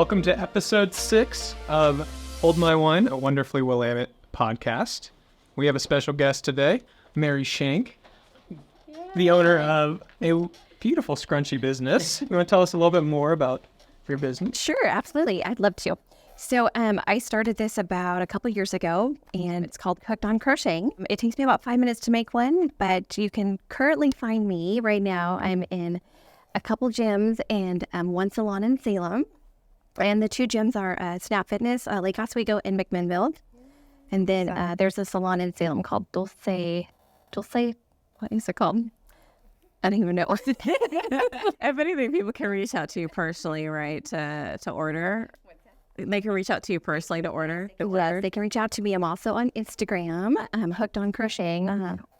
Welcome to episode 6 of Hold My One, a Wonderfully Willamette Podcast. We have a special guest today, Mary Schenk, the owner of a beautiful scrunchie business. You want to tell us a little bit more about your business? Sure, absolutely. I'd love to. So I started this about a couple years ago, and it's called Hooked on Crocheting. It takes me about 5 minutes to make one, but you can currently find me right now. I'm in a couple gyms and one salon in Salem. And the two gyms are Snap Fitness, Lake Oswego, and McMinnville. And then there's a salon in Salem called Dulce, what is it called? I don't even know. If anything, people can reach out to you personally, right, to order. They can reach out to you personally to order. Yes, they can reach out to me. I'm also on Instagram. I'm Hooked on Crocheting,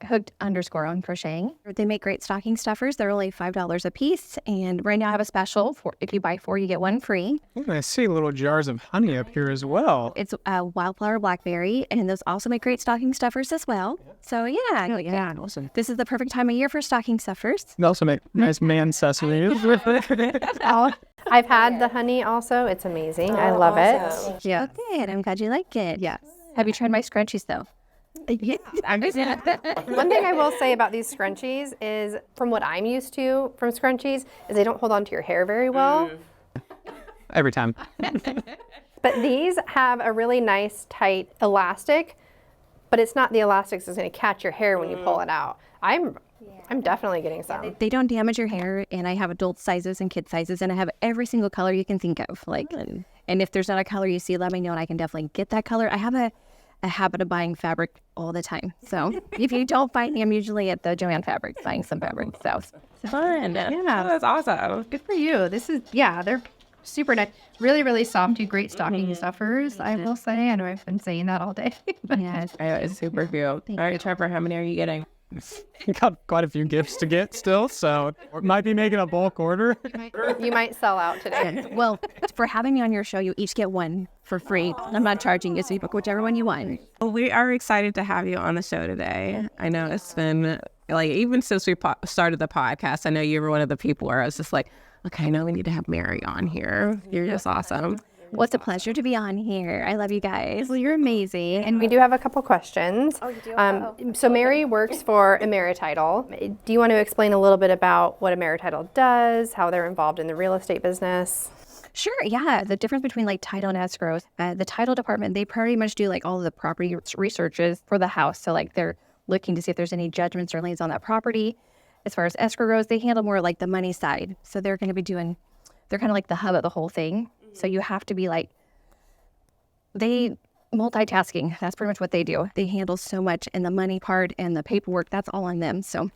Hooked_on Crocheting. They make great stocking stuffers. They're only $5 a piece. And right now I have a special for if you buy 4, you get 1 free. Ooh, I see little jars of honey up here as well. It's wildflower blackberry, and those also make great stocking stuffers as well. So yeah, Awesome. this is the perfect time of year for stocking stuffers. They also make nice man sesame. I've had the honey also. It's amazing. I love it. Yeah. Good. I'm glad you like it. Yes. Have you tried my scrunchies though? Yeah. One thing I will say about these scrunchies is, from what I'm used to from scrunchies, is they don't hold on to your hair very well. Every time. But these have a really nice tight elastic, but it's not the elastic that's going to catch your hair when you pull it out. I'm definitely getting some. They don't damage your hair, and I have adult sizes and kid sizes, and I have every single color you can think of. And if there's not a color you see, let me know, and I can definitely get that color. I have a habit of buying fabric all the time. So if you don't find me, I'm usually at the Joann Fabrics buying some fabric. So it's fun. Yeah, that's awesome. Good for you. They're super nice. Really, really soft. Great stocking stuffers, I will say. I know I've been saying that all day. Yes. I know, it's super cute. All right, Trevor, how many are you getting? You got quite a few gifts to get still, so might be making a bulk order. You might sell out today. Well, for having me on your show, you each get one for free. I'm not charging you, so you book whichever one you want. Well, we are excited to have you on the show today. I know it's been, even since we started the podcast, I know you were one of the people where I was just like, okay, I know we need to have Mary on here. You're just awesome. Well, it's a pleasure to be on here. I love you guys. Well, you're amazing. And we do have a couple questions. Oh, you do? So Mary works for Amerititle. Do you want to explain a little bit about what Amerititle does, how they're involved in the real estate business? Sure, yeah. The difference between title and escrow, the title department, they pretty much do all of the property researches for the house. So they're looking to see if there's any judgments or liens on that property. As far as escrow goes, they handle more the money side. So they're going to be they're kind of like the hub of the whole thing. So you have to be they multitasking. That's pretty much what they do. They handle so much, and the money part and the paperwork, that's all on them. So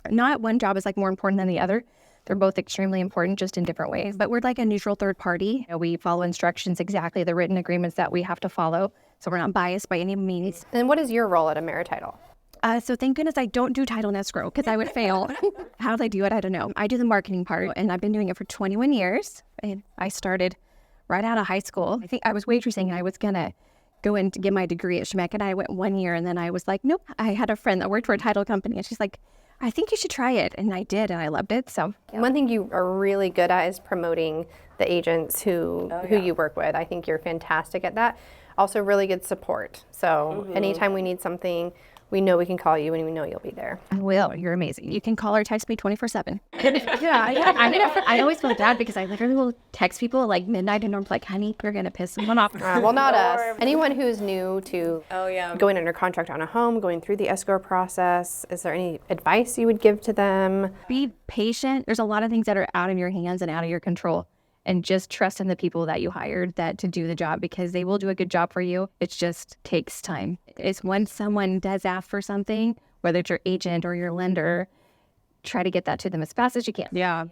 not one job is more important than the other. They're both extremely important, just in different ways. But we're a neutral third party. We follow instructions, exactly the written agreements that we have to follow. So we're not biased by any means. And what is your role at Amerititle? So thank goodness I don't do title and escrow, because I would fail. How do I do it? I don't know. I do the marketing part, and I've been doing it for 21 years. And I started right out of high school. I think I was waitressing, and I was going to go in to get my degree at Schmeck, and I went 1 year, and then I was like, nope. I had a friend that worked for a title company, and she's like, I think you should try it. And I did, and I loved it. So one thing you are really good at is promoting the agents who you work with. I think you're fantastic at that. Also really good support. So anytime we need something, we know we can call you, and we know you'll be there. I will. You're amazing. You can call or text me 24/7. I always feel bad because I literally will text people midnight, and I'm like, honey, you're going to piss someone off. Well, not us. Anyone who's new to going under contract on a home, going through the escrow process, is there any advice you would give to them? Be patient. There's a lot of things that are out of your hands and out of your control. And just trust in the people that you hired to do the job, because they will do a good job for you. It just takes time. It's when someone does ask for something, whether it's your agent or your lender, try to get that to them as fast as you can. Yeah.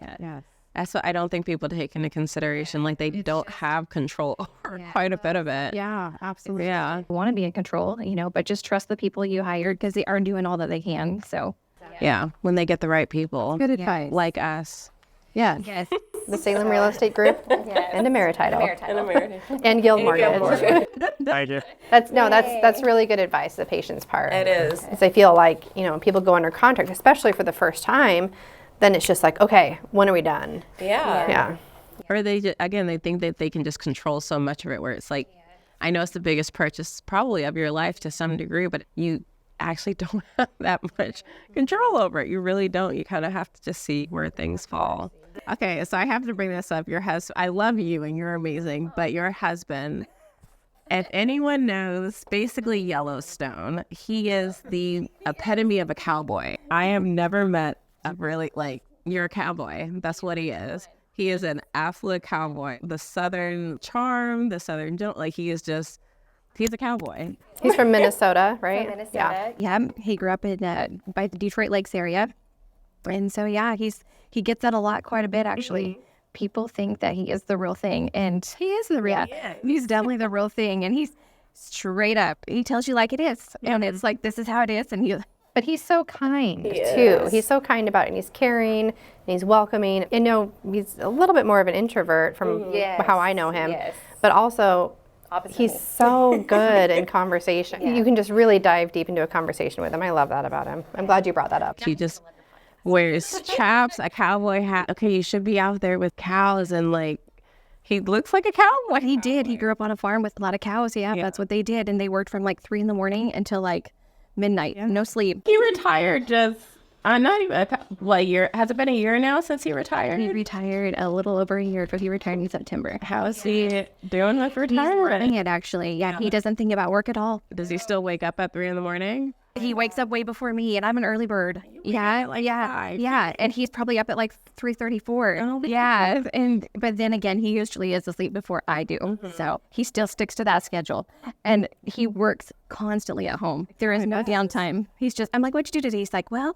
That's what I don't think people take into consideration. They don't have control over quite a bit of it. Yeah, absolutely. Yeah. You want to be in control, but just trust the people you hired, because they are doing all that they can. So yeah, when they get the right people. Good advice. Like us. Yeah. yes. The Salem Real Estate Group and Amerititle. And Guild Mortgage. Thank you. That's really good advice, the patience part. It is. Because I feel like, when people go under contract, especially for the first time, then it's just okay, when are we done? Yeah. Yeah. Or they just, again, they think that they can just control so much of it, where it's like, I know it's the biggest purchase probably of your life to some degree, but you actually don't have that much control over it. You really don't. You kind of have to just see where things fall. Okay, so I have to bring this up. Your husband, I love you and you're amazing, but your husband, if anyone knows, basically Yellowstone, he is the epitome of a cowboy. I have never met a really, like, you're a cowboy. That's what he is. He is an absolute cowboy. The Southern charm, the Southern, like, he's a cowboy. He's from Minnesota, right? From Minnesota. Yeah, he grew up in by the Detroit Lakes area. And so, yeah, he gets that a lot, quite a bit, actually. People think that he is the real thing, and he is the real. Yeah, he's definitely the real thing, and he's straight up. He tells you like it is, and it's like, this is how it is, and But he's so kind too. He's so kind about it, and he's caring, and he's welcoming. You know, he's a little bit more of an introvert from how I know him, but also he's so good in conversation. You can just really dive deep into a conversation with him. I love that about him. I'm glad you brought that up. He just wears chaps, a cowboy hat. Okay, you should be out there with cows, and like, he looks like a cowboy. He did. He grew up on a farm with a lot of cows. Yeah, that's what they did, and they worked from like 3 a.m. until like midnight. No sleep. He retired just not even a year. Has it been a year now since he retired? He retired a little over a year, but he retired in September. How is he doing with retirement? He's loving it, actually. Yeah, he doesn't think about work at all. Does he still wake up at 3 a.m? He wakes up way before me, and I'm an early bird. Yeah. And he's probably up at like 3:34. Oh, yeah. But then again, he usually is asleep before I do. So he still sticks to that schedule. And he works constantly at home. There is no downtime. I'm like, what'd you do today? He's like, well,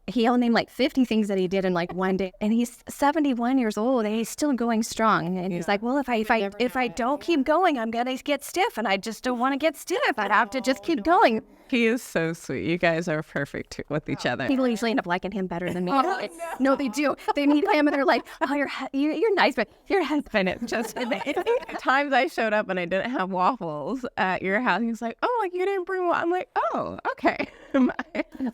he'll name like 50 things that he did in like one day. And he's 71 years old, and he's still going strong. And he's like, well, if I don't keep going, I'm going to get stiff. And I just don't want to get stiff. I'd have to just keep going. He is so sweet. You guys are perfect with each other. People usually end up liking him better than me. No, they do. They meet him and they're like, oh, you're nice, but your husband is just... Times I showed up and I didn't have waffles at your house. He was like, oh, like, you didn't bring waffles. I'm like, oh, okay.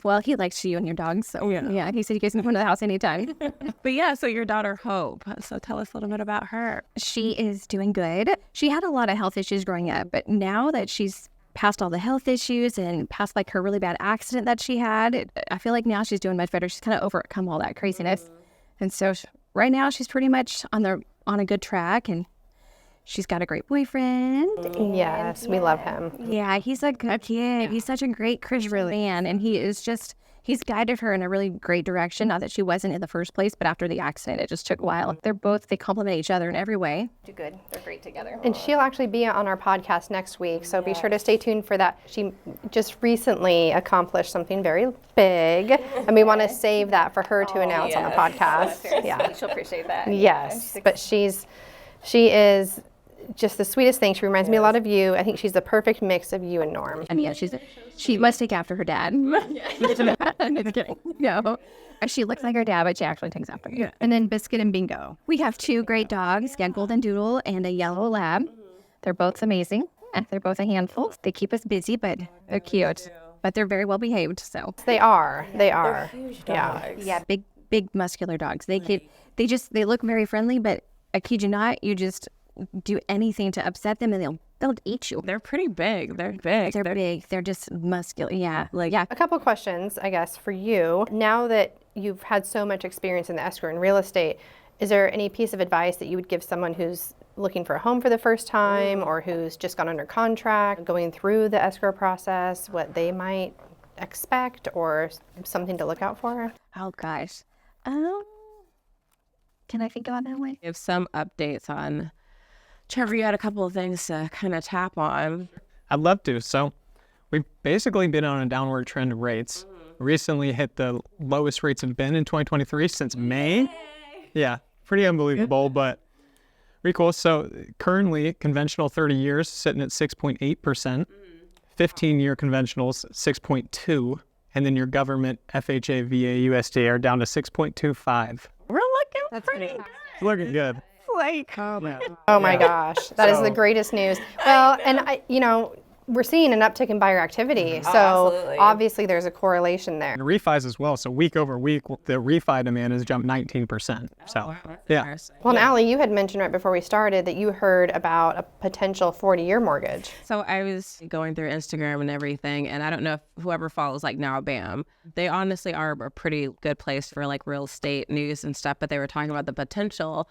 Well, he likes you and your dogs. So yeah, he said you guys can come to the house anytime. But yeah, so your daughter Hope. So tell us a little bit about her. She is doing good. She had a lot of health issues growing up, but now that she's past all the health issues and past like her really bad accident that she had, I feel like now she's doing much better. She's kind of overcome all that craziness. And so right now she's pretty much on a good track, and she's got a great boyfriend. Yes, we love him. Yeah, he's a good kid. He's such a great Christian man, and he's guided her in a really great direction. Not that she wasn't in the first place, but after the accident, it just took a while. They complement each other in every way. do good. They're great together. And she'll actually be on our podcast next week, so be sure to stay tuned for that. She just recently accomplished something very big, and we want to save that for her to announce on the podcast. Yeah, she'll appreciate that. Yes, but she is just the sweetest thing. She reminds me a lot of you. I think she's the perfect mix of you and Norm. I mean, she must take after her dad. I'm just kidding. No. She looks like her dad, but she actually takes after him. Yeah. And then Biscuit and Bingo. We have 2 great dogs, a golden doodle and a yellow lab. They're both amazing, and they're both a handful. They keep us busy, but they're cute. But they're very well behaved, so. They are. They're huge dogs. Yeah, big muscular dogs. They look very friendly, but I kid you not, you just do anything to upset them and they'll eat you. They're pretty big. They're big. They're big. They're just muscular. Yeah. A couple questions, I guess, for you. Now that you've had so much experience in the escrow and real estate, is there any piece of advice that you would give someone who's looking for a home for the first time, or who's just gone under contract, going through the escrow process, what they might expect or something to look out for? Oh gosh. Can I think about that way? Give some updates on... Trevor, you had a couple of things to kind of tap on. I'd love to. So we've basically been on a downward trend of rates. Recently hit the lowest rates have been in 2023 since May. Yeah, pretty unbelievable, but pretty cool. So currently, conventional 30 years sitting at 6.8%, 15-year conventionals 6.2%, and then your government FHA, VA, USDA are down to 6.25%. We're looking pretty good. Looking good. Like, oh my gosh, that is the greatest news. Well, and we're seeing an uptick in buyer activity. So absolutely. obviously there's a correlation there. And refis as well. So week over week, the refi demand has jumped 19%. So, yeah. Well, and Allie, you had mentioned right before we started that you heard about a potential 40-year mortgage. So I was going through Instagram and everything, and I don't know if whoever follows like Now Bam, they honestly are a pretty good place for like real estate news and stuff, but they were talking about the potential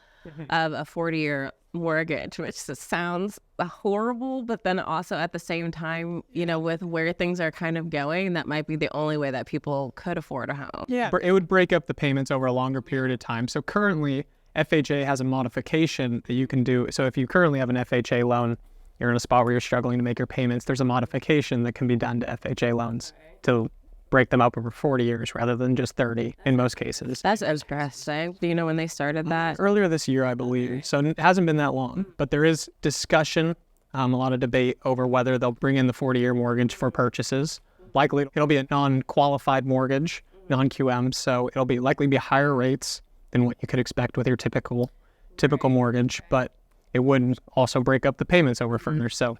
of a 40-year mortgage, which just sounds horrible, but then also at the same time, you know, with where things are kind of going, that might be the only way that people could afford a home. Yeah. It would break up the payments over a longer period of time. So currently, FHA has a modification that you can do. So if you currently have an FHA loan, you're in a spot where you're struggling to make your payments, there's a modification that can be done to FHA loans to break them up over 40 years rather than just 30 in most cases. That's interesting. Do you know when they started that? Earlier this year, I believe. So it hasn't been that long, but there is discussion, a lot of debate over whether they'll bring in the 40-year mortgage for purchases. Likely, it'll be a non-qualified mortgage, non-QM, so it'll be likely be higher rates than what you could expect with your typical mortgage, but it wouldn't also break up the payments over further. So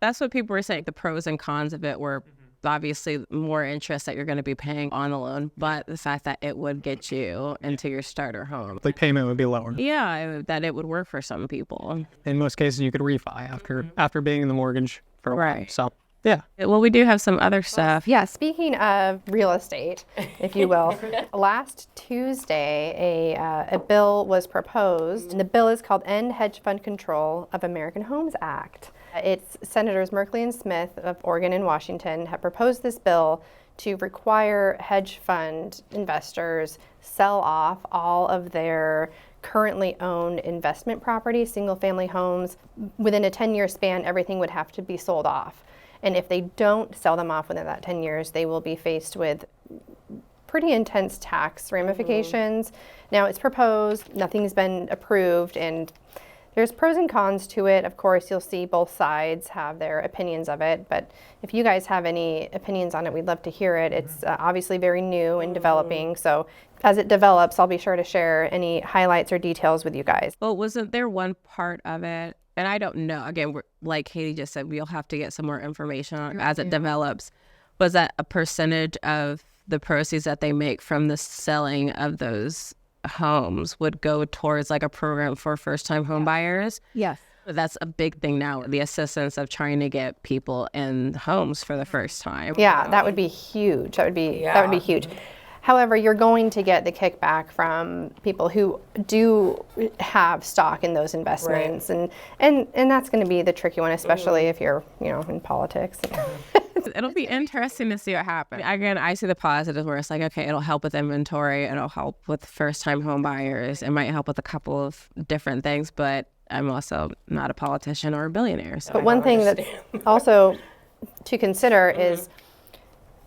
that's what people were saying. The pros and cons of it were obviously more interest that you're going to be paying on the loan, but the fact that it would get you into your starter home. the payment would be lower. Yeah, that it would work for some people. In most cases, you could refi after being in the mortgage for a while. Right. So, yeah. Well, we do have some other stuff. Yeah, speaking of real estate, if you will, last Tuesday a bill was proposed, and the bill is called End Hedge Fund Control of American Homes Act. It's Senators Merkley and Smith of Oregon and Washington have proposed this bill to require hedge fund investors sell off all of their currently owned investment properties, single-family homes. Within a 10-year span, everything would have to be sold off. And if they don't sell them off within that 10 years, they will be faced with pretty intense tax ramifications. Now, it's proposed, nothing's been approved, and there's pros and cons to it. Of course, you'll see both sides have their opinions of it, but if you guys have any opinions on it, we'd love to hear it. It's obviously very new and developing, so as it develops, I'll be sure to share any highlights or details with you guys. Well, wasn't there one part of it, and I don't know, again, like Katie just said, we'll have to get some more information on as it develops. Was that a percentage of the proceeds that they make from the selling of those homes would go towards like a program for first-time home buyers? Yes. That's a big thing now, the assistance of trying to get people in homes for the first time. Yeah, that would be huge. That would be huge. However, you're going to get the kickback from people who do have stock in those investments, and that's going to be the tricky one, especially if you're, in politics. It'll be interesting to see what happens. Again, I see the positives where it's like, okay, it'll help with inventory, it'll help with first-time home buyers, it might help with a couple of different things, but I'm also not a politician or a billionaire. So. But one thing that's also to consider is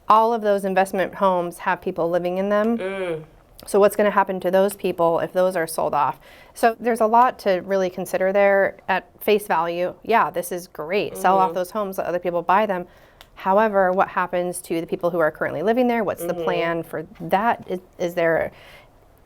all of those investment homes have people living in them. So what's going to happen to those people if those are sold off? So there's a lot to really consider there. At face value, yeah, this is great. Sell off those homes, let other people buy them. However, what happens to the people who are currently living there? What's the plan for that? Is there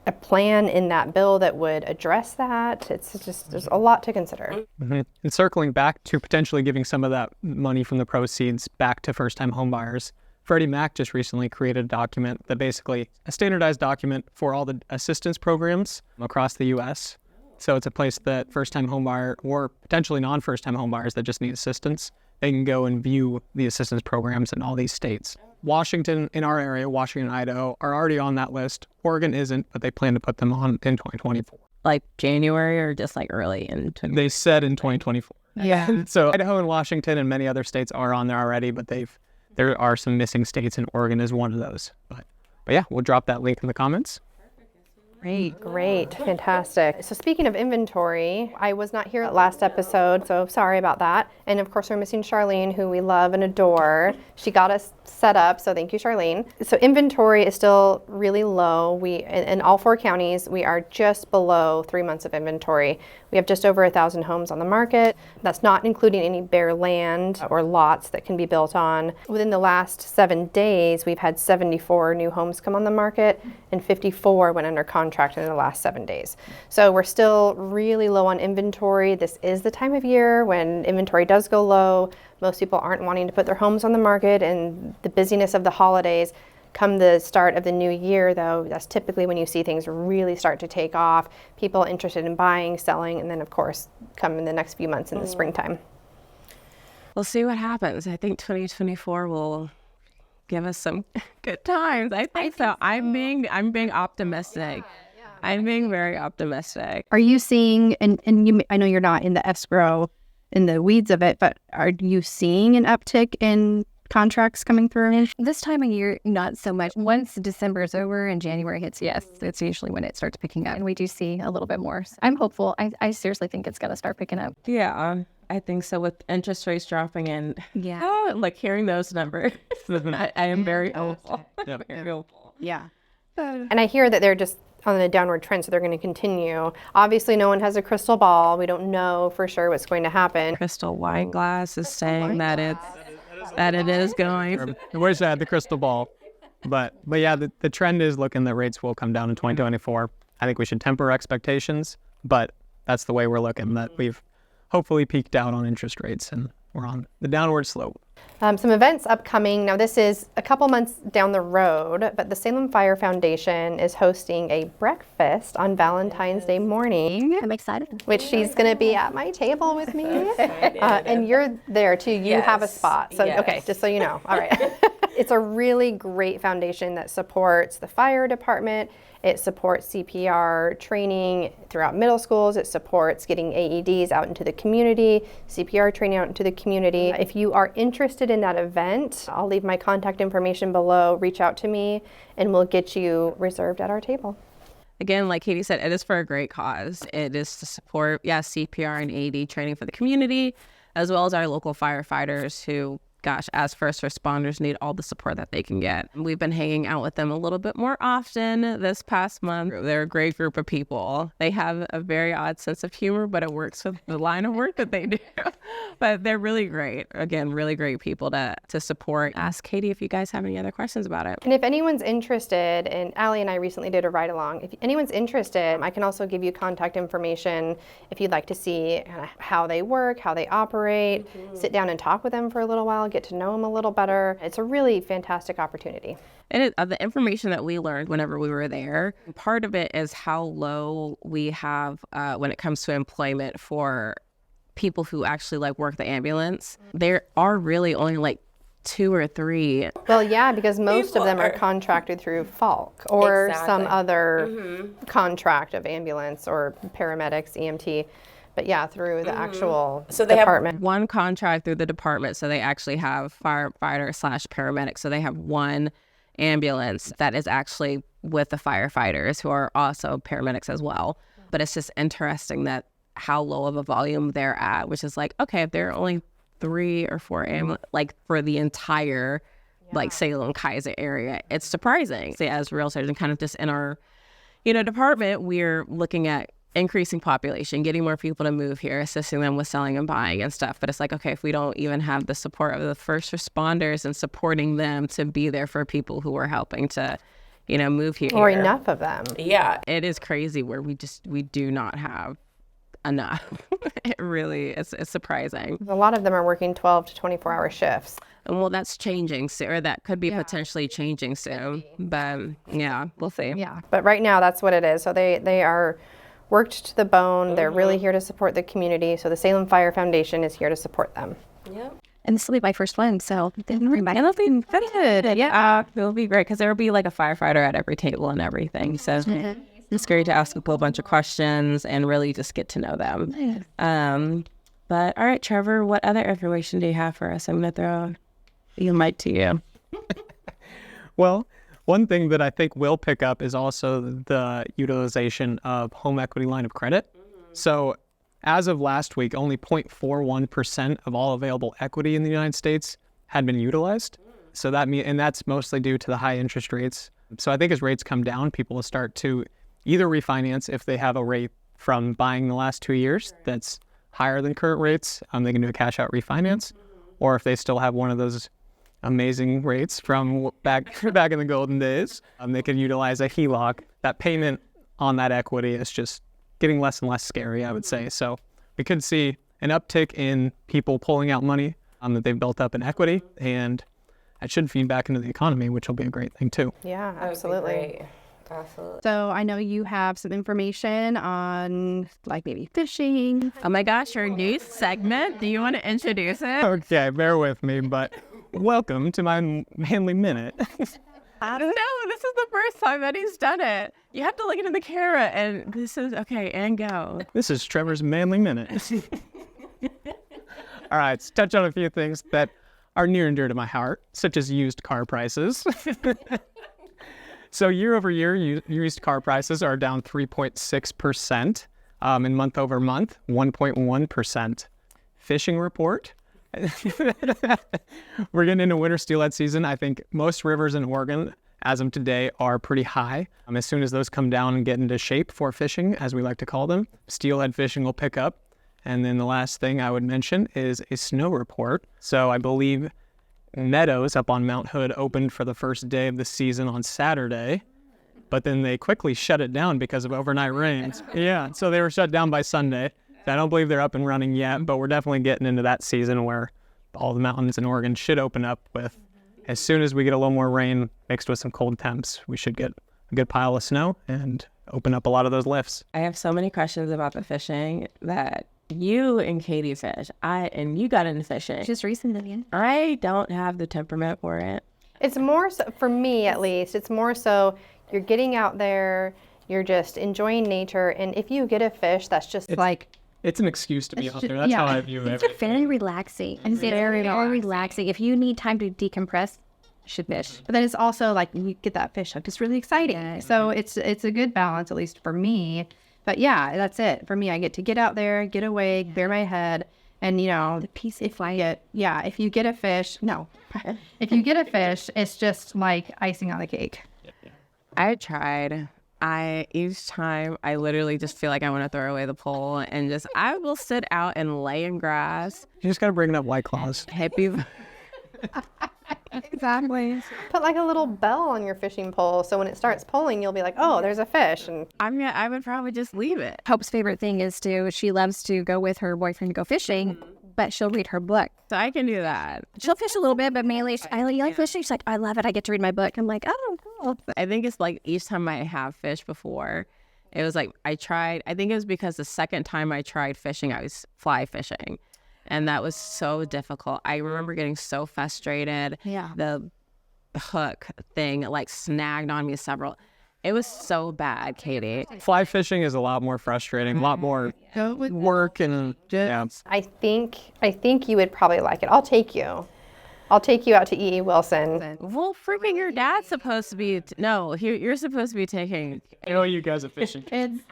a plan in that bill that would address that? It's just, there's a lot to consider. And circling back to potentially giving some of that money from the proceeds back to first-time home buyers, Freddie Mac just recently created a document that basically a standardized document for all the assistance programs across the U.S. So it's a place that first-time home buyer or potentially non-first-time home buyers that just need assistance, they can go and view the assistance programs in all these states. Washington, in our area, Washington and Idaho, are already on that list. Oregon isn't, but they plan to put them on in 2024. Like January or just like early in 2024? They said in 2024. Yeah. So Idaho and Washington and many other states are on there already, but there are some missing states, and Oregon is one of those. But yeah, we'll drop that link in the comments. Great, fantastic. So speaking of inventory, I was not here last episode, so sorry about that. And of course, we're missing Charlene, who we love and adore. She got us set up, so thank you, Charlene. So inventory is still really low. In all 4 counties, we are just below 3 months of inventory. We have just over 1,000 homes on the market. That's not including any bare land or lots that can be built on. Within the last 7 days, we've had 74 new homes come on the market, and 54 went under contract contracted in the last 7 days. So we're still really low on inventory. This is the time of year when inventory does go low. Most people aren't wanting to put their homes on the market, and the busyness of the holidays. Come the start of the new year, though, that's typically when you see things really start to take off. People interested in buying, selling, and then, of course, come in the next few months in the springtime. We'll see what happens. I think 2024 will give us some good times. I think so. I'm being optimistic. I'm being very optimistic. Are you seeing, and you, I know you're not in the escrow, in the weeds of it, but are you seeing an uptick in contracts coming through? This time of year, not so much. Once December is over and January hits, yes, it's usually when it starts picking up. And we do see a little bit more. So I'm hopeful. I seriously think it's going to start picking up. Yeah, I think so. With interest rates dropping and like hearing those numbers, I am very hopeful. Very hopeful. Yeah. And I hear that they're just on a downward trend, so they're going to continue. Obviously, no one has a crystal ball. We don't know for sure what's going to happen. Crystal wine glass is saying that it is going. Where's that? The crystal ball. But yeah, the trend is looking that rates will come down in 2024. I think we should temper expectations, but that's the way we're looking, that we've hopefully peaked out on interest rates and we're on the downward slope. Some events upcoming. Now, this is a couple months down the road, but the Salem Fire Foundation is hosting a breakfast on Valentine's Day morning. I'm excited. Which she's going to be at my table with me. And you're there too. You have a spot. So, okay, just so you know. All right. It's a really great foundation that supports the fire department. It supports CPR training throughout middle schools. It supports getting AEDs out into the community, CPR training out into the community. If you are interested in that event, I'll leave my contact information below. Reach out to me and we'll get you reserved at our table. Again, like Katie said, it is for a great cause. It is to support, CPR and AED training for the community, as well as our local firefighters who, as first responders, need all the support that they can get. We've been hanging out with them a little bit more often this past month. They're a great group of people. They have a very odd sense of humor, but it works with the line of work that they do. But they're really great. Again, really great people to support. Ask Katie if you guys have any other questions about it. And if anyone's interested, and Allie and I recently did a ride-along, if anyone's interested, I can also give you contact information if you'd like to see how they work, how they operate, sit down and talk with them for a little while, get to know them a little better. It's a really fantastic opportunity. And the information that we learned whenever we were there, part of it is how low we have when it comes to employment for people who actually work the ambulance. There are really only 2 or 3. Well, yeah, because most of them are contracted through Falk or some other contract of ambulance or paramedics, EMT. But yeah, through the actual department. Have one contract through the department, so they actually have firefighter/paramedic. So they have one ambulance that is actually with the firefighters who are also paramedics as well. But it's just interesting that how low of a volume they're at, which is okay, if there are only 3 or 4 ambulance, for the entire Salem Kaiser area, it's surprising. So as realtors and kind of just in our department, we're looking at increasing population, getting more people to move here, assisting them with selling and buying and stuff. But it's okay, if we don't even have the support of the first responders and supporting them to be there for people who are helping to, move here. Or enough of them. Yeah. It is crazy where we do not have enough. It really is. It's surprising. A lot of them are working 12 to 24-hour shifts. And that's changing soon, or that could be potentially changing soon. But yeah, we'll see. Yeah. But right now, that's what it is. So they are worked to the bone. They're really here to support the community. So the Salem Fire Foundation is here to support them. Yep. And this will be my first one, so it'll be good. Yeah, it'll be great because there will be a firefighter at every table and everything. So it's great to ask a whole bunch of questions and really just get to know them. But all right, Trevor, what other information do you have for us? I'm going to throw the mic to you. Well, one thing that I think will pick up is also the utilization of home equity line of credit. So as of last week, only 0.41% of all available equity in the United States had been utilized. So that's mostly due to the high interest rates. So I think as rates come down, people will start to either refinance if they have a rate from buying the last 2 years that's higher than current rates. They can do a cash out refinance, or if they still have one of those amazing rates from back in the golden days, they can utilize a HELOC. That payment on that equity is just getting less and less scary, I would say. So we could see an uptick in people pulling out money that they've built up in equity, and that should feed back into the economy, which will be a great thing too. Yeah, absolutely. Absolutely. So I know you have some information on like maybe fishing. Oh my gosh, your new segment. Do you want to introduce it? Okay, bear with me, but welcome to my Manly Minute. I don't know. This is the first time that he's done it. You have to look into the camera, and this is okay. And go. This is Trevor's Manly Minute. All right, let's touch on a few things that are near and dear to my heart, such as used car prices. So year over year, used car prices are down 3.6%. And month over month, 1.1%. Fishing report. We're getting into winter steelhead season. I think most rivers in Oregon, as of today, are pretty high. As soon as those come down and get into shape for fishing, as we like to call them, steelhead fishing will pick up. And then the last thing I would mention is a snow report. So I believe Meadows up on Mount Hood opened for the first day of the season on Saturday, but then they quickly shut it down because of overnight rains. Yeah, so they were shut down by Sunday. I don't believe they're up and running yet, but we're definitely getting into that season where all the mountains in Oregon should open up with, as soon as we get a little more rain mixed with some cold temps, we should get a good pile of snow and open up a lot of those lifts. I have so many questions about the fishing that you and Katie fish. And you got into fishing. Just recently. I don't have the temperament for it. It's more so, for me at least, it's more so you're getting out there, you're just enjoying nature, and if you get a fish that's just It's an excuse to be out there. That's yeah. how I view It's everything. very relaxing. It's very relaxing. If you need time to decompress, you should fish. But then it's also like you get that fish hooked. It's really exciting. Yeah. So it's a good balance, at least for me. But yeah, that's it. For me, I get to get out there, get away, clear my head. And, you know, The peace if you get a fish, if you get a fish, it's just like icing on the cake. I tried. Each time I literally just feel like I want to throw away the pole and I will sit out and lay in grass. You just got to bring up White Claws. Hippie. Exactly. put like a little bell on your fishing pole, so when it starts pulling, you'll be like, oh, there's a fish. And I would probably just leave it. Hope's favorite thing is she loves to go with her boyfriend to go fishing, but she'll read her book. So I can do that. She'll fish a little bit, but mainly, you like fishing? She's like, I love it. I get to read my book. I'm like, oh, cool. I think it's like each time I have fished before, it was like I think it was because the second time I tried fishing, I was fly fishing. And that was so difficult. I remember getting so frustrated. Yeah. The hook thing like snagged on me several. It was so bad, Katie. Fly fishing is a lot more frustrating, a lot more work, and yeah. I think you would probably like it. I'll take you out to E.E. Wilson. Well, freaking your dad's supposed to be, you're supposed to be taking. I know you guys are fishing.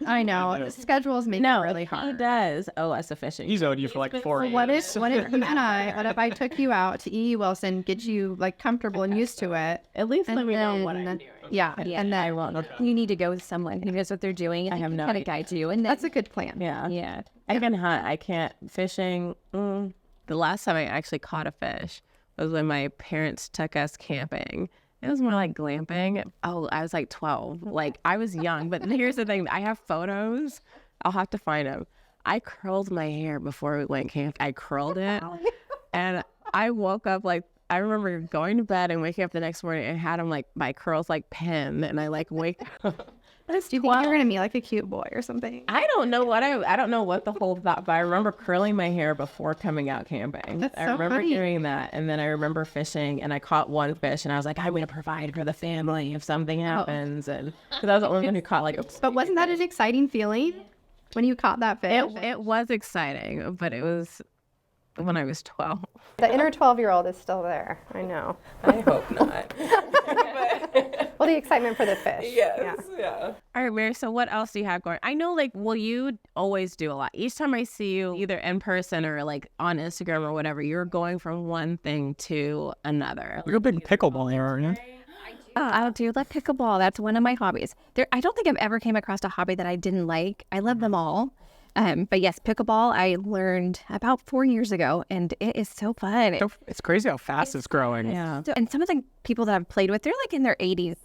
I know. The schedules make it really hard. He does owe us a fishing. He's owed you for like 4 years. What if I took you out to E.E. Wilson, get you like comfortable and used to it? At least let And me know what then- I'm doing. Yeah, Yeah, and then I won't. You need to go with someone who knows what they're doing. And I have no kind of idea. guide you. And that's a good plan. Yeah. yeah. I can hunt. I can't fishing. The last time I actually caught a fish was when my parents took us camping. It was more like glamping. Oh, I was like 12. Like I was young, but here's the thing. I have photos. I'll have to find them. I curled my hair before we went camping. I curled it and I woke up like, I remember going to bed and waking up the next morning and had them like my curls like pinned and I like wake up. Do you think you're gonna be like a cute boy or something? I don't know what the whole thought, but I remember curling my hair before coming out camping. That's I so remember funny. doing that, and then I remember fishing, and I caught one fish, and I was like, I'm going to provide for the family if something happens, and because I was the only one who caught like a. But wasn't that an exciting feeling when you caught that fish? It was exciting, but it was when I was 12. The inner 12-year-old is still there. I know. I hope not. Well, the excitement for the fish. Yeah. Yeah. All right, Mary, so what else do you have going? I know, like, you always do a lot. Each time I see you, either in person or, like, on Instagram or whatever, you're going from one thing to another. You're a big pickleball player, aren't you? I do love pickleball. That's one of my hobbies. I don't think I've ever came across a hobby that I didn't like. I love them all. But yes, pickleball I learned about 4 years ago, and it is so fun. It's crazy how fast it's growing. Yeah. And some of the people that I've played with, they're like in their 80s,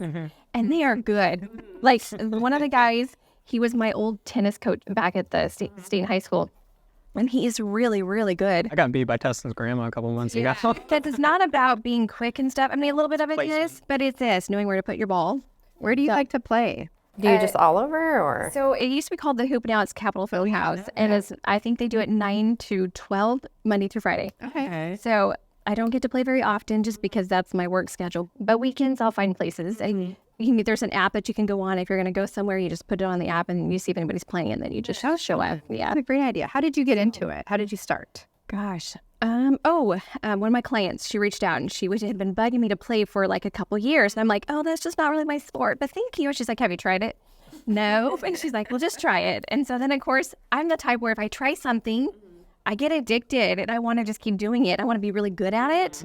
and they are good. Like one of the guys, He was my old tennis coach back at the state high school. And he is really, really good. I got beat by Tessa's grandma a couple of months ago. That is not about being quick and stuff. I mean, a little bit of it is, but it's this, knowing where to put your ball. Where do you like to play? Do you just all over or? So it used to be called the Hoop. Now it's Capitol Field House. And I think they do it 9 to 12, Monday through Friday. Okay. So I don't get to play very often just because that's my work schedule. But weekends, I'll find places. And there's an app that you can go on. If you're going to go somewhere, you just put it on the app and you see if anybody's playing, and then you just show up. Yeah. That's a great idea. How did you get into it? How did you start? Gosh. One of my clients, she reached out and she had been bugging me to play for like a couple years. And I'm like, oh, that's just not really my sport. But thank you. And she's like, have you tried it? No. And she's like, well, just try it. And so then, of course, I'm the type where if I try something, I get addicted and I want to just keep doing it. I want to be really good at it.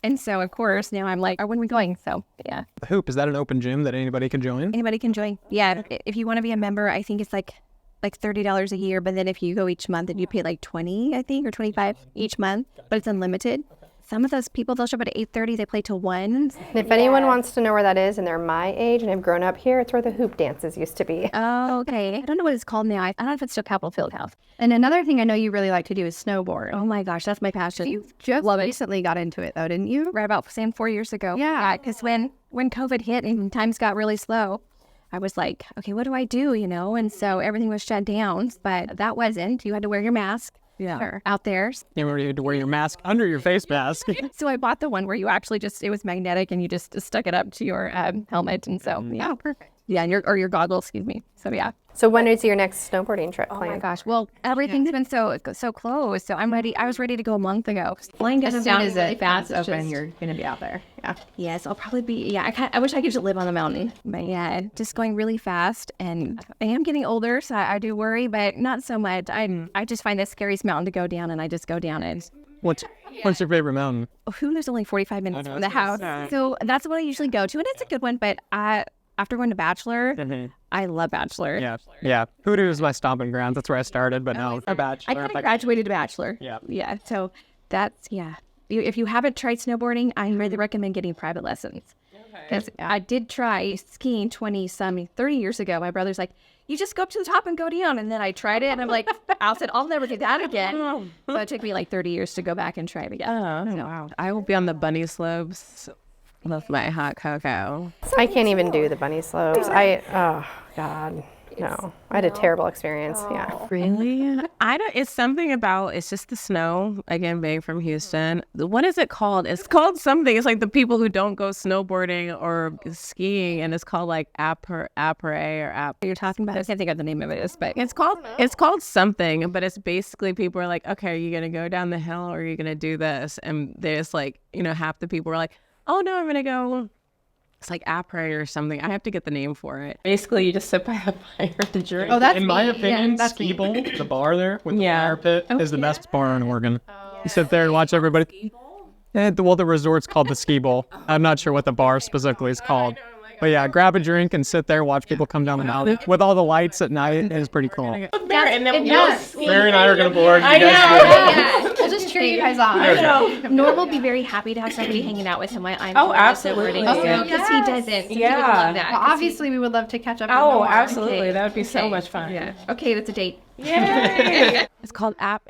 And so, of course, now I'm like, when are we going? So, yeah. The Hoop, is that an open gym that anybody can join? Anybody can join. Yeah. If you want to be a member, I think it's like $30 a year. But then if you go each month, then you pay like $20, I think, or $25 each month. But it's unlimited. Some of those people, they'll show up at 8:30. They play till 1. If anyone wants to know where that is and they're my age and have grown up here, it's where the hoop dances used to be. Oh, okay. I don't know what it's called now. I don't know if it's still Capitol Field House. And another thing I know you really like to do is snowboard. Oh my gosh, that's my passion. You just recently got into it though, didn't you? Right about 4 years ago. Yeah. Because when COVID hit and times got really slow, I was like, okay, what do I do? And so everything was shut down, but that wasn't. You had to wear your mask. Yeah. Out there. You had to wear your mask under your face mask. So I bought the one where you actually it was magnetic and you just stuck it up to your helmet. And so, yeah. Oh, perfect. Yeah, and your goggles, excuse me. So, yeah. So when is your next snowboarding trip Oh planned? my gosh. Well, everything's been so close. So I'm ready. I was ready to go a month ago. Flying down As soon as it's open, you're going to be out there. Yeah. Yes, I'll probably be. Yeah, I wish I could just live on the mountain. But yeah, just going really fast. And I am getting older, so I do worry, but not so much. I just find the scariest mountain to go down, and I just go down it. What's your favorite mountain? Hulu's only 45 minutes from the that's house. So that's what I usually go to, and it's a good one. But after going to Bachelor, I love Bachelor. Yeah. Hoodoo is my stomping grounds. That's where I started, but now a Bachelor. I kind of graduated to Bachelor. Yeah. So that's, If you haven't tried snowboarding, I really recommend getting private lessons. Because I did try skiing 30 years ago. My brother's like, you just go up to the top and go down. And then I tried it, and I'm like, I'll never do that again. So it took me like 30 years to go back and try it again. Oh, wow. I will be on the bunny slopes with my hot cocoa. I can't even do the bunny slopes. Oh God, no. I had a terrible experience. Yeah. Really? It's something about, it's just the snow, again, being from Houston. What is it called? It's called something. It's like the people who don't go snowboarding or skiing, and it's called like après or app. You're talking about, I can't think of the name of it, but it's called something, but it's basically people are like, okay, are you going to go down the hill or are you going to do this? And there's like, half the people are like, oh no, I'm going to go. It's like après or something. I have to get the name for it. Basically, you just sit by the fire to drink. Oh, that's in my opinion, Ski Bowl, the bar there with the fire pit, is the best bar in Oregon. You sit there and watch everybody. The resort's called the Ski Bowl. I'm not sure what the bar specifically is called. But yeah, grab a drink and sit there, watch people come down the mountain with all the lights at night. It is pretty cool. Mary and and I are going to board. I know. We'll just cheer you guys on. Norm will be very happy to have somebody hanging out with him. I'm absolutely. Because he doesn't. So Yeah. he would love that. Well, obviously, we would love to catch up. Oh, more. absolutely. Okay. That would be so much fun. Yeah. Okay, that's a date. Yay. It's called I'm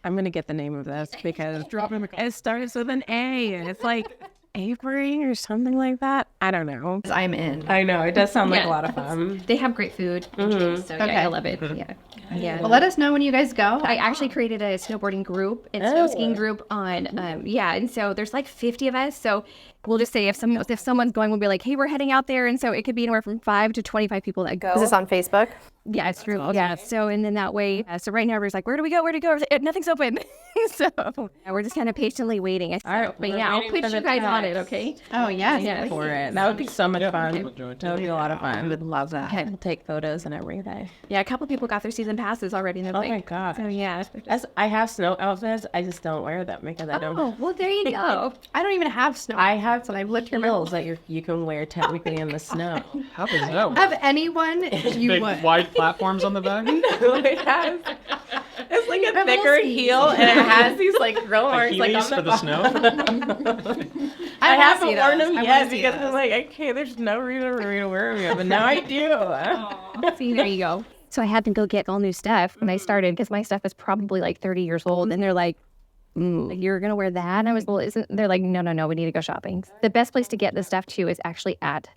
going to get the name of this because it starts with an A. It's like Avery or something like that. I don't know. I'm in. I know. It does sound like a lot of fun. They have great food. So I love it. Yeah. Well, let us know when you guys go. I actually created a snowboarding group and snow skiing group on, and so there's like 50 of us. So we'll just say if someone's going, we'll be like, hey, we're heading out there. And so it could be anywhere from 5 to 25 people that go. Is this on Facebook? Yeah, it's true. Yeah. So, and then that way, so right now everybody's like, where do we go? Nothing's open. So we're just kind of patiently waiting. So, All right. But yeah, I'll put you guys on it, okay? Oh, yes. Yeah. For it. That would be so much fun. That That would be a lot of fun. I would love that. We'll take photos and everything. Yeah, a couple people got their season passes already. And Oh my God. So yeah. I have snow outfits. I just don't wear them because I don't. Oh, well, there you go. I don't even have snow. I have some heels that you can wear technically in the snow. How does that work? Have anyone you Big would. wide platforms on the back? It has. It's like a thicker heel, and it has these like growers Like on for the snow? I wanna haven't see worn those. them I yet wanna see because those. I'm like, okay, there's no reason for me to wear them yet, but now I do. See, there you go. So I had to go get all new stuff when I started because my stuff is probably like 30 years old. And they're like, like, you're going to wear that? And I was, well, they're like, no, we need to go shopping. The best place to get this stuff too is actually at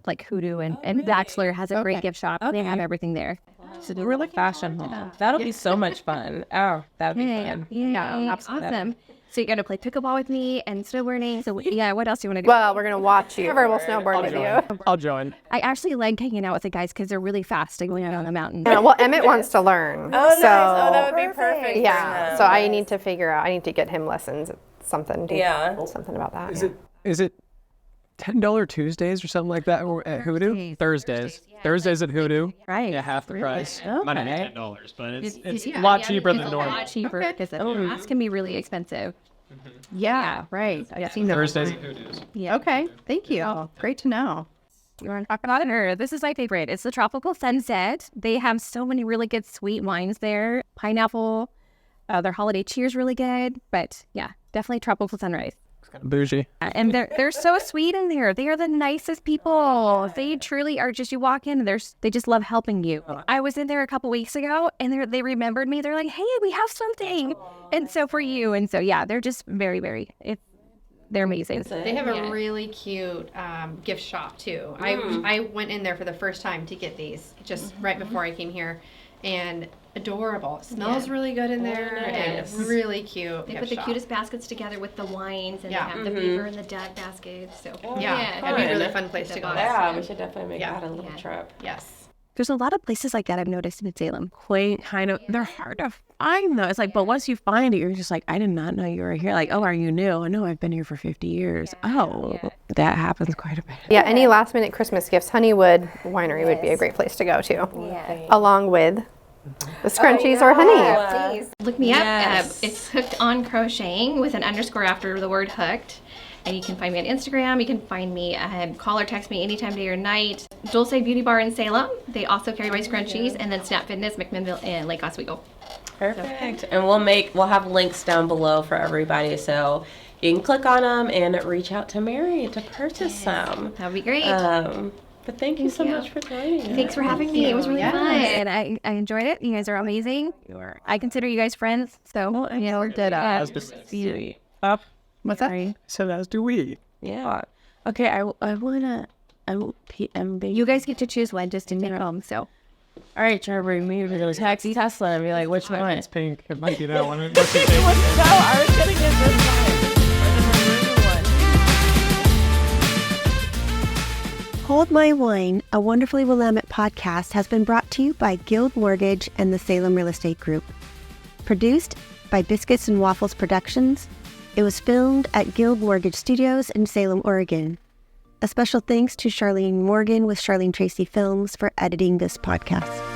like Hoodoo and Bachelor has a great gift shop. They have everything there. It's a really fashion home. That'll be so much fun. Oh, that'd be fun. Yeah, absolutely. Awesome. So you're going to play pickleball with me and snowboarding. So yeah, what else do you want to do? Well, we're going to watch you. Never will snowboard with you. I'll join. I actually like hanging out with the guys because they're really fast and going out on the mountain. Well, Emmett wants to learn. Oh, nice. So, Oh, that would be perfect. yeah. So I need to figure out, I need to get him lessons, something about that. Is it $10 Tuesdays or something like that at Hoodoo? Thursdays. Thursdays at Hoodoo. Right. Yeah, half the price. Okay. Might not be $10, but it's a lot cheaper than It's a normal. lot cheaper because the class can be really expensive. Yeah, right. I've seen those. Thursdays at Hoodoo's. Yeah. Okay, thank you. Great to know. You want to talk about it? Or this is my favorite. It's the Tropical Sunset. They have so many really good sweet wines there. Pineapple. Their holiday cheer is really good. But yeah, definitely Tropical Sunrise. It's kind of bougie. And they're so sweet in there. They are the nicest people. They truly are. Just you walk in and they just love helping you. I was in there a couple weeks ago and they remembered me. They're like, hey, we have something. And so for you. And so yeah, they're just very, very. They're amazing. They have a really cute gift shop too. I went in there for the first time to get these just right before I came here, and adorable. It smells really good in there, and it's really cute. They gift put the shop. cutest baskets together with the wines, and Yeah. they have the beaver and the duck baskets. So Yeah, it'd be a really fun place to go. Yeah, we should definitely make Yeah. that a little trip. Yes. There's a lot of places like that I've noticed in Salem. Quaint, kind of. They're hard to find though. It's like, but once you find it, you're just like, I did not know you were here. Like, oh, are you new? I know I've been here for 50 years. That happens quite a bit. Yeah, any last minute Christmas gifts, Honeywood Winery would be a great place to go to. Along with the scrunchies or honey. look me Yes. up. It's Hooked on Crocheting with an underscore after the word hooked. And you can find me on Instagram. You can find me, call or text me anytime, day or night. Dulce Beauty Bar in Salem. They also carry my scrunchies. And then Snap Fitness, McMinnville, and Lake Oswego. Perfect. And we'll have links down below for everybody, so you can click on them and reach out to Mary to purchase some. That would be great. But thank you so much for joining us. Thanks for having me. It was really fun. And I enjoyed it. You guys are amazing. I consider you guys friends. So, you know, As do we. What's that? So as do we. Yeah. Okay, you guys get to choose one just to take home. So, all right, Trevor, maybe we're going to text Tesla and be like, which one? It's pink. It might be that one. It must be pink. No, I was going to get this one. Hold My Wine, a Wonderfully Willamette podcast, has been brought to you by Guild Mortgage and the Salem Real Estate Group. Produced by Biscuits and Waffles Productions. It was filmed at Guild Mortgage Studios in Salem, Oregon. A special thanks to Charlene Morgan with Charlene Tracy Films for editing this podcast.